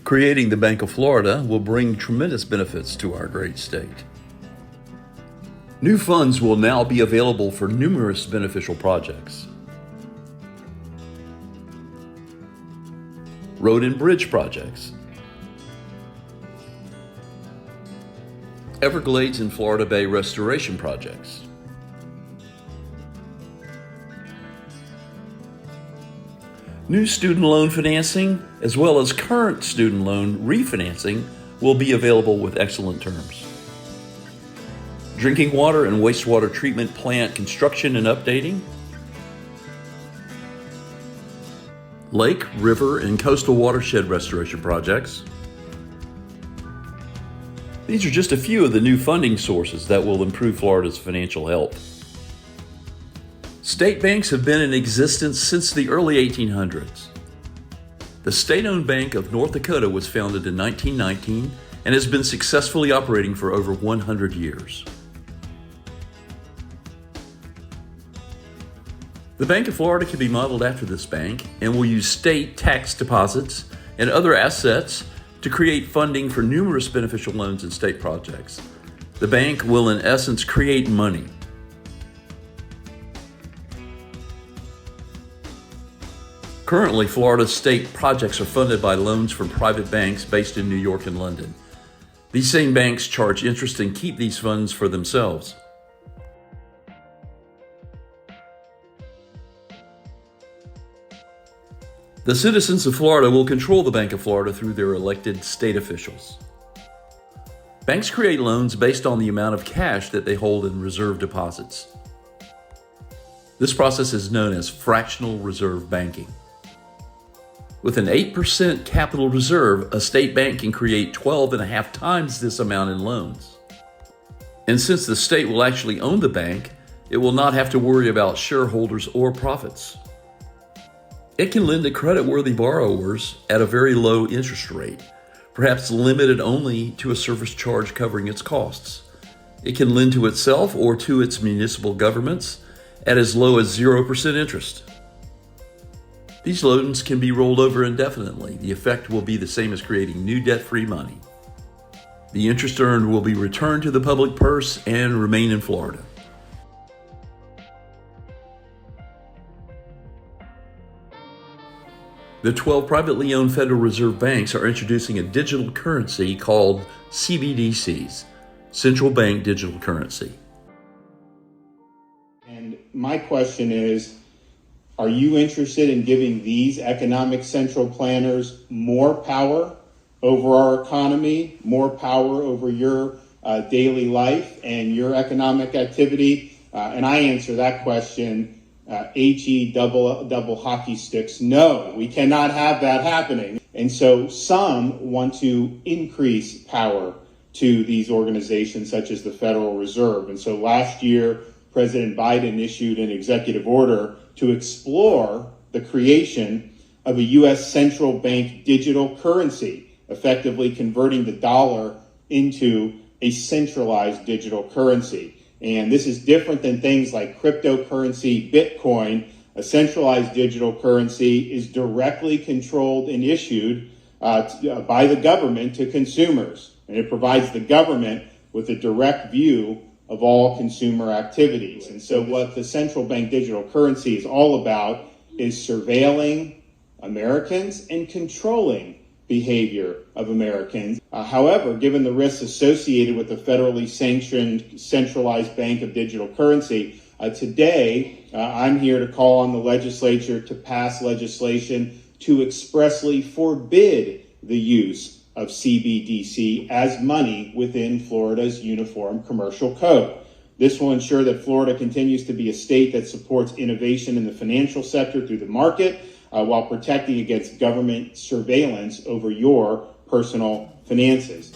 Creating the Bank of Florida will bring tremendous benefits to our great state. New funds will now be available for numerous beneficial projects. Road and bridge projects. Everglades and Florida Bay restoration projects. New student loan financing, as well as current student loan refinancing, will be available with excellent terms. Drinking water and wastewater treatment plant construction and updating. Lake, river, and coastal watershed restoration projects. These are just a few of the new funding sources that will improve Florida's financial health. State banks have been in existence since the early 1800s. The state-owned Bank of North Dakota was founded in 1919 and has been successfully operating for over 100 years. The Bank of Florida can be modeled after this bank and will use state tax deposits and other assets to create funding for numerous beneficial loans and state projects. The bank will, in essence, create money. Currently, Florida state projects are funded by loans from private banks based in New York and London. These same banks charge interest and keep these funds for themselves. The citizens of Florida will control the Bank of Florida through their elected state officials. Banks create loans based on the amount of cash that they hold in reserve deposits. This process is known as fractional reserve banking. With an 8% capital reserve, a state bank can create 12.5 times this amount in loans. And since the state will actually own the bank, it will not have to worry about shareholders or profits. It can lend to credit-worthy borrowers at a very low interest rate, perhaps limited only to a service charge covering its costs. It can lend to itself or to its municipal governments at as low as 0% interest. These loans can be rolled over indefinitely. The effect will be the same as creating new debt-free money. The interest earned will be returned to the public purse and remain in Florida. The 12 privately owned Federal Reserve banks are introducing a digital currency called CBDCs, Central Bank Digital Currency. And my question is, are you interested in giving these economic central planners more power over our economy, more power over your daily life and your economic activity? And I answer that question HE double hockey sticks. No, we cannot have that happening. And so some want to increase power to these organizations such as the Federal Reserve. And so last year, President Biden issued an executive order to explore the creation of a U.S. central bank digital currency, effectively converting the dollar into a centralized digital currency. And this is different than things like cryptocurrency, Bitcoin. A centralized digital currency is directly controlled and issued by the government to consumers. And it provides the government with a direct view of all consumer activities. And so what the central bank digital currency is all about is surveilling Americans and controlling behavior of Americans. However, given the risks associated with the federally sanctioned centralized bank of digital currency, today I'm here to call on the legislature to pass legislation to expressly forbid the use of CBDC as money within Florida's Uniform Commercial Code. This will ensure that Florida continues to be a state that supports innovation in the financial sector through the market, while protecting against government surveillance over your personal finances.